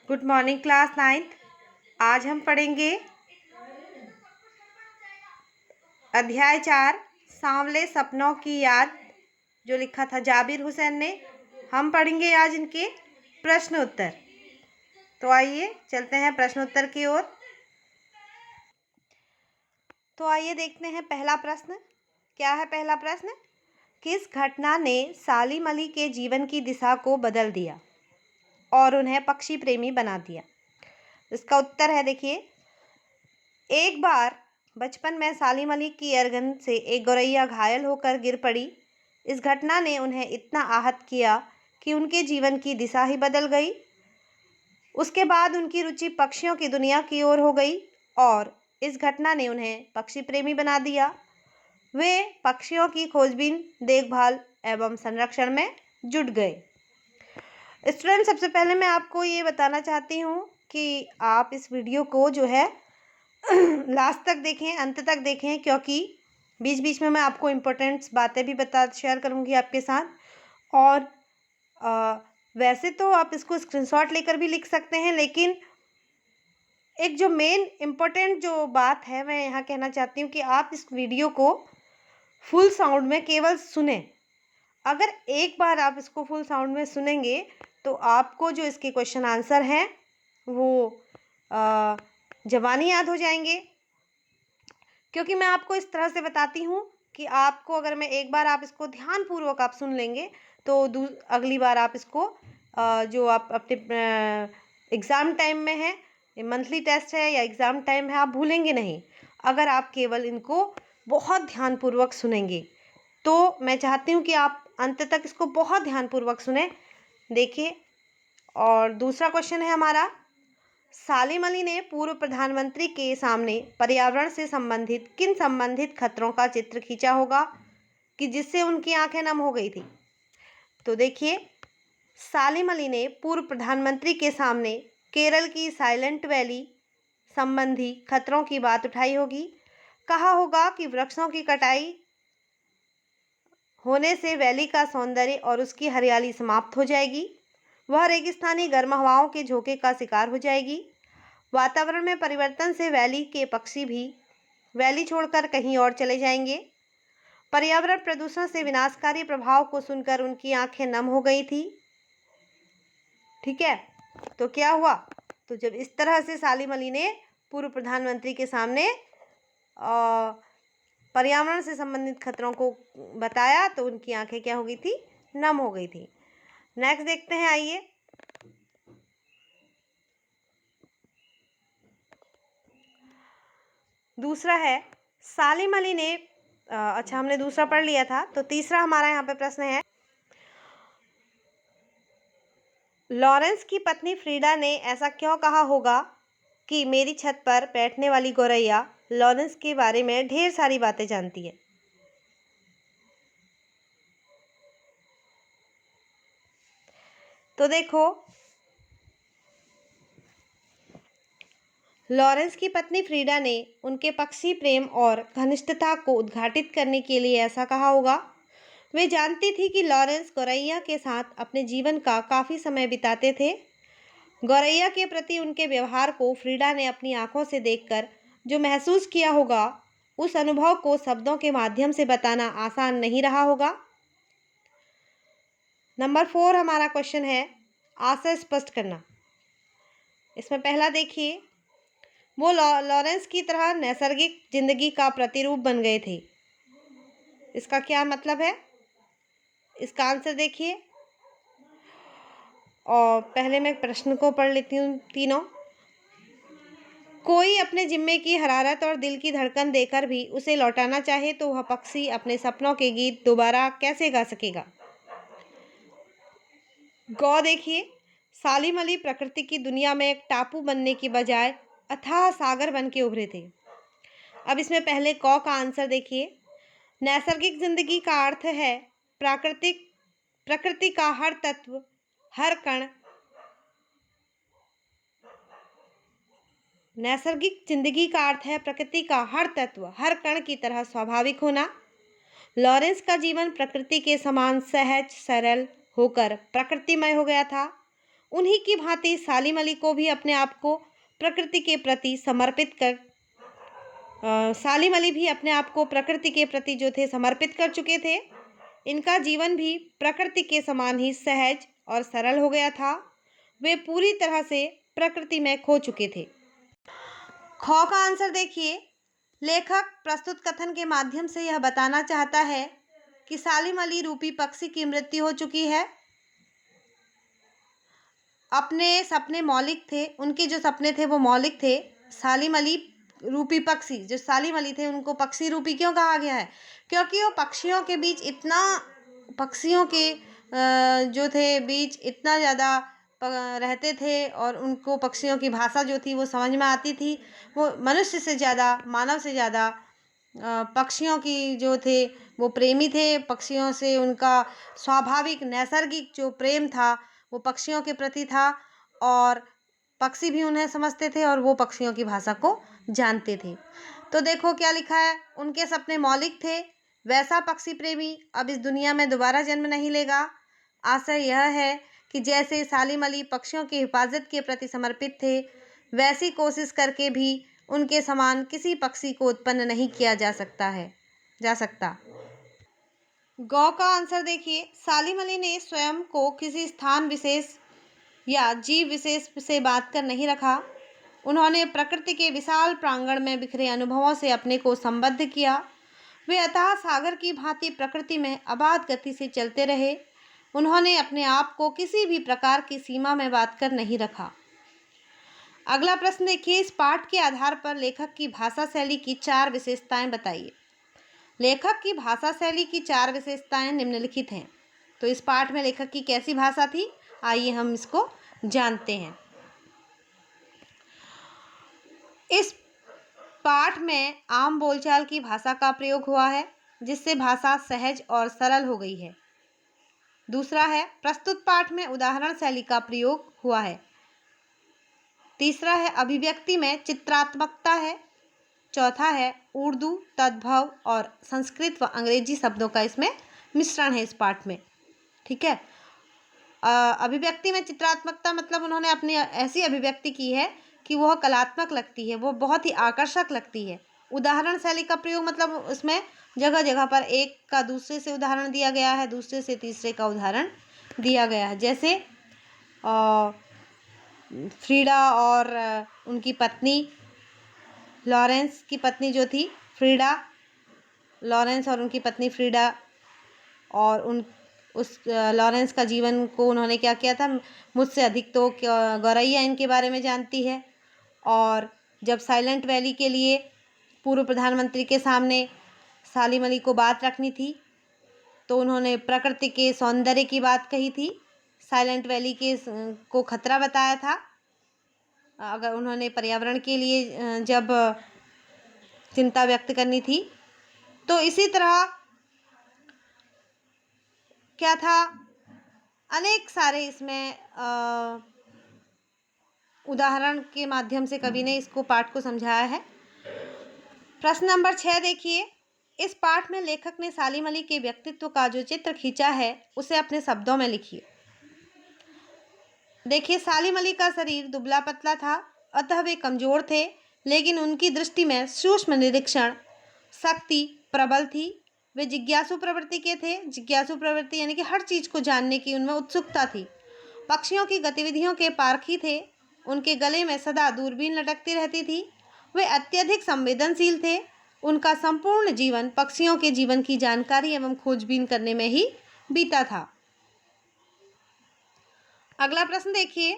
Good morning class 9th। आज हम पढ़ेंगे अध्याय 4 सांवले सपनों की याद, जो लिखा था जाबिर हुसैन ने। हम पढ़ेंगे आज इनके प्रश्न उत्तर। तो आइए चलते हैं प्रश्न उत्तर की ओर। तो आइए देखते हैं पहला प्रश्न। क्या है पहला प्रश्न? किस घटना ने सालिम अली के जीवन की दिशा को बदल दिया और उन्हें पक्षी प्रेमी बना दिया? इसका उत्तर है, देखिए, एक बार बचपन में सालिम अली की एयरगन से एक गौरैया घायल होकर गिर पड़ी। इस घटना ने उन्हें इतना आहत किया कि उनके जीवन की दिशा ही बदल गई। उसके बाद उनकी रुचि पक्षियों की दुनिया की ओर हो गई और इस घटना ने उन्हें पक्षी प्रेमी बना दिया। वे पक्षियों की खोजबीन, देखभाल एवं संरक्षण में जुट गए। स्टूडेंट, सबसे पहले मैं आपको ये बताना चाहती हूँ कि आप इस वीडियो को जो है लास्ट तक देखें, अंत तक देखें, क्योंकि बीच बीच में मैं आपको इम्पोर्टेंट बातें भी शेयर करूँगी आपके साथ। और वैसे तो आप इसको स्क्रीनशॉट लेकर भी लिख सकते हैं, लेकिन एक जो मेन इम्पोर्टेंट जो बात है मैं यहाँ कहना चाहती हूँ कि आप इस वीडियो को फुल साउंड में केवल सुने। अगर एक बार आप इसको फुल साउंड में सुनेंगे तो आपको जो इसके क्वेश्चन आंसर हैं वो ज़बानी याद हो जाएंगे। क्योंकि मैं आपको इस तरह से बताती हूँ कि आपको, अगर मैं एक बार आप इसको ध्यानपूर्वक आप सुन लेंगे तो अगली बार आप इसको जो आप अपने एग्ज़ाम टाइम में है, मंथली टेस्ट है या एग्ज़ाम टाइम है, आप भूलेंगे नहीं अगर आप केवल इनको बहुत ध्यानपूर्वक सुनेंगे। तो मैं चाहती हूँ कि आप अंत तक इसको बहुत ध्यानपूर्वक सुने। देखिए, और दूसरा क्वेश्चन है हमारा, सालिम अली ने पूर्व प्रधानमंत्री के सामने पर्यावरण से संबंधित किन संबंधित खतरों का चित्र खींचा होगा कि जिससे उनकी आंखें नम हो गई थी? तो देखिए, सालिम अली ने पूर्व प्रधानमंत्री के सामने केरल की साइलेंट वैली संबंधी खतरों की बात उठाई होगी। कहा होगा कि वृक्षों की कटाई होने से वैली का सौंदर्य और उसकी हरियाली समाप्त हो जाएगी। वह रेगिस्तानी गर्म हवाओं के झोंके का शिकार हो जाएगी। वातावरण में परिवर्तन से वैली के पक्षी भी वैली छोड़कर कहीं और चले जाएंगे। पर्यावरण प्रदूषण से विनाशकारी प्रभाव को सुनकर उनकी आंखें नम हो गई थी। ठीक है, तो क्या हुआ? तो जब इस तरह से सालिम अली ने पूर्व प्रधानमंत्री के सामने पर्यावरण से संबंधित खतरों को बताया तो उनकी आंखें क्या हो गई थी? नम हो गई थी। नेक्स्ट देखते हैं, आइए। दूसरा है, सालिम अली ने अच्छा, हमने दूसरा पढ़ लिया था, तो तीसरा हमारा यहाँ पे प्रश्न है, लॉरेंस की पत्नी फ्रीडा ने ऐसा क्यों कहा होगा कि मेरी छत पर बैठने वाली गौरैया लॉरेंस के बारे में ढेर सारी बातें जानती है? तो देखो, लॉरेंस की पत्नी फ्रीडा ने उनके पक्षी प्रेम और घनिष्ठता को उद्घाटित करने के लिए ऐसा कहा होगा। वे जानती थी कि लॉरेंस गौरैया के साथ अपने जीवन का काफ़ी समय बिताते थे। गौरैया के प्रति उनके व्यवहार को फ्रीडा ने अपनी आंखों से देखकर जो महसूस किया होगा, उस अनुभव को शब्दों के माध्यम से बताना आसान नहीं रहा होगा। नंबर 4 हमारा क्वेश्चन है, आशय स्पष्ट करना। इसमें पहला देखिए, वो लॉरेंस की तरह नैसर्गिक जिंदगी का प्रतिरूप बन गए थे। इसका क्या मतलब है? इसका आंसर देखिए, और पहले मैं प्रश्न को पढ़ लेती हूँ तीनों। कोई अपने जिम्मे की हरारत और दिल की धड़कन देकर भी उसे लौटाना चाहे तो वह पक्षी अपने सपनों के गीत दोबारा कैसे गा सकेगा? गौ देखिए, सालिम अली प्रकृति की दुनिया में एक टापू बनने की बजाय अथाह सागर बन के उभरे थे। अब इसमें पहले कौ का आंसर देखिए, नैसर्गिक जिंदगी का अर्थ है प्रकृति का हर तत्व, हर कण। नैसर्गिक जिंदगी का अर्थ है प्रकृति का हर तत्व, हर कण की तरह स्वाभाविक होना। लॉरेंस का जीवन प्रकृति के समान सहज सरल होकर प्रकृतिमय हो गया था। उन्हीं की भांति सालिम अली को भी अपने आप को प्रकृति के प्रति समर्पित कर सालिम अली भी अपने आप को प्रकृति के प्रति जो थे समर्पित कर चुके थे। इनका जीवन भी प्रकृति के समान ही सहज और सरल हो गया था। वे पूरी तरह से प्रकृति में खो चुके थे। ख का आंसर देखिए। लेखक प्रस्तुत कथन के माध्यम से यह बताना चाहता है कि सालिम अली रूपी पक्षी की मृत्यु हो चुकी है। अपने सपने मौलिक थे, उनके जो सपने थे वो मौलिक थे। सालिम अली रूपी पक्षी, जो सालिम अली थे उनको पक्षी रूपी क्यों कहा गया है? क्योंकि वो पक्षियों के बीच इतना पक्षियों के जो थे बीच इतना ज़्यादा रहते थे और उनको पक्षियों की भाषा जो थी वो समझ में आती थी। वो मनुष्य से ज़्यादा, मानव से ज़्यादा पक्षियों की जो थे वो प्रेमी थे। पक्षियों से उनका स्वाभाविक नैसर्गिक जो प्रेम था वो पक्षियों के प्रति था और पक्षी भी उन्हें समझते थे और वो पक्षियों की भाषा को जानते थे। तो देखो क्या लिखा है, उनके सपने मौलिक थे। वैसा पक्षी प्रेमी अब इस दुनिया में दोबारा जन्म नहीं लेगा। आशय यह है कि जैसे सालिम अली पक्षियों की हिफाजत के प्रति समर्पित थे, वैसी कोशिश करके भी उनके समान किसी पक्षी को उत्पन्न नहीं किया जा सकता। गौ का आंसर देखिए। सालिम अली ने स्वयं को किसी स्थान विशेष या जीव विशेष से बात कर नहीं रखा। उन्होंने प्रकृति के विशाल प्रांगण में बिखरे अनुभवों से अपने को संबद्ध किया। वे अथाह सागर की भांति प्रकृति में अबाध गति से चलते रहे। उन्होंने अपने आप को किसी भी प्रकार की सीमा में बात कर नहीं रखा। अगला प्रश्न देखिए। इस पाठ के आधार पर लेखक की भाषा शैली की 4 विशेषताएं बताइए। लेखक की भाषा शैली की 4 विशेषताएं निम्नलिखित हैं। तो इस पाठ में लेखक की कैसी भाषा थी, आइए हम इसको जानते हैं। इस पाठ में आम बोलचाल की भाषा का प्रयोग हुआ है, जिससे भाषा सहज और सरल हो गई है। दूसरा है, प्रस्तुत पाठ में उदाहरण शैली का प्रयोग हुआ है। तीसरा है, अभिव्यक्ति में चित्रात्मकता है। चौथा है, उर्दू, तद्भव और संस्कृत व अंग्रेजी शब्दों का इसमें मिश्रण है इस पाठ में। ठीक है। अभिव्यक्ति में चित्रात्मकता मतलब उन्होंने अपनी ऐसी अभिव्यक्ति की है कि वह कलात्मक लगती है, वो बहुत ही आकर्षक लगती है। उदाहरण शैली का प्रयोग मतलब उसमें जगह जगह पर एक का दूसरे से उदाहरण दिया गया है, दूसरे से तीसरे का उदाहरण दिया गया है। जैसे फ्रीडा और उनकी पत्नी लॉरेंस की पत्नी जो थी फ्रीडा, लॉरेंस और उनकी पत्नी फ्रीडा, और उस लॉरेंस का जीवन को उन्होंने क्या किया था, मुझसे अधिक तो गौरैया इनके बारे में जानती है। और जब साइलेंट वैली के लिए पूर्व प्रधानमंत्री के सामने सालिम अली को बात रखनी थी तो उन्होंने प्रकृति के सौंदर्य की बात कही थी, साइलेंट वैली के को खतरा बताया था। अगर उन्होंने पर्यावरण के लिए जब चिंता व्यक्त करनी थी, तो इसी तरह क्या था, अनेक सारे इसमें उदाहरण के माध्यम से कवि ने इसको पाठ को समझाया है। प्रश्न नंबर 6 देखिए। इस पाठ में लेखक ने सालिम अली के व्यक्तित्व का जो चित्र खींचा है उसे अपने शब्दों में लिखिए। देखिए, सालिम अली का शरीर दुबला पतला था, अतः वे कमजोर थे, लेकिन उनकी दृष्टि में सूक्ष्म निरीक्षण शक्ति प्रबल थी। वे जिज्ञासु प्रवृत्ति के थे। जिज्ञासु प्रवृत्ति यानी कि हर चीज़ को जानने की उनमें उत्सुकता थी। पक्षियों की गतिविधियों के पारखी थे। उनके गले में सदा दूरबीन लटकती रहती थी। वे अत्यधिक संवेदनशील थे। उनका संपूर्ण जीवन पक्षियों के जीवन की जानकारी एवं खोजबीन करने में ही बीता था। अगला प्रश्न देखिए।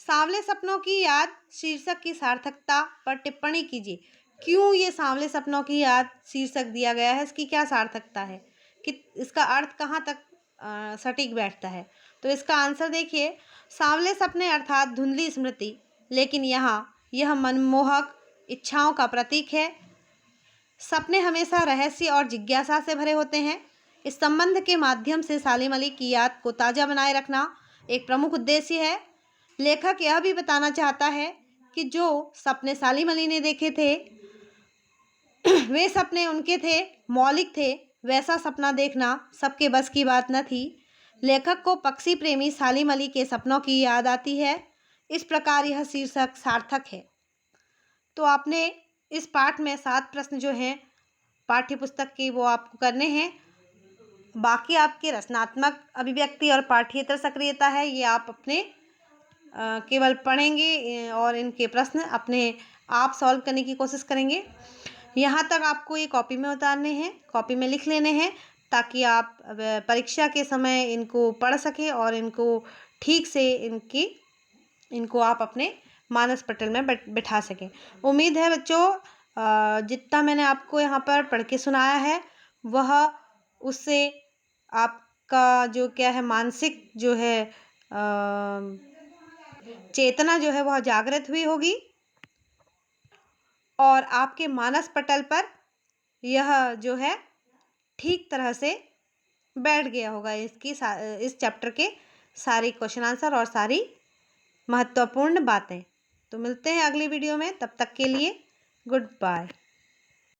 सांवले सपनों की याद शीर्षक की सार्थकता पर टिप्पणी कीजिए। क्यों ये सांवले सपनों की याद शीर्षक दिया गया है, इसकी क्या सार्थकता है, कि इसका अर्थ कहाँ तक सटीक बैठता है? तो इसका आंसर देखिए। सांवले सपने अर्थात धुंधली स्मृति, लेकिन यहाँ यह मनमोहक इच्छाओं का प्रतीक है। सपने हमेशा रहस्य और जिज्ञासा से भरे होते हैं। इस संबंध के माध्यम से सालिम अली की याद को ताज़ा बनाए रखना एक प्रमुख उद्देश्य है। लेखक यह भी बताना चाहता है कि जो सपने सालिम अली ने देखे थे वे सपने उनके थे, मौलिक थे। वैसा सपना देखना सबके बस की बात न थी। लेखक को पक्षी प्रेमी सालिम अली के सपनों की याद आती है। इस प्रकार यह शीर्षक सार्थक है। तो आपने इस पाठ में 7 प्रश्न जो हैं पाठ्य पुस्तक के वो आपको करने हैं। बाकी आपके रचनात्मक अभिव्यक्ति और पाठ्येतर सक्रियता है, ये आप अपने केवल पढ़ेंगे और इनके प्रश्न अपने आप सॉल्व करने की कोशिश करेंगे। यहाँ तक आपको ये कॉपी में उतारने हैं, कॉपी में लिख लेने हैं, ताकि आप परीक्षा के समय इनको पढ़ सकें और इनको ठीक से इनको आप अपने मानस पटल में बिठा सकें। उम्मीद है बच्चों जितना मैंने आपको यहाँ पर पढ़ के सुनाया है वह उससे आपका जो क्या है मानसिक जो है चेतना जो है वह जागृत हुई होगी और आपके मानस पटल पर यह जो है ठीक तरह से बैठ गया होगा। इस चैप्टर के सारी क्वेश्चन आंसर और सारी महत्वपूर्ण बातें। तो मिलते हैं अगली वीडियो में, तब तक के लिए गुड बाय।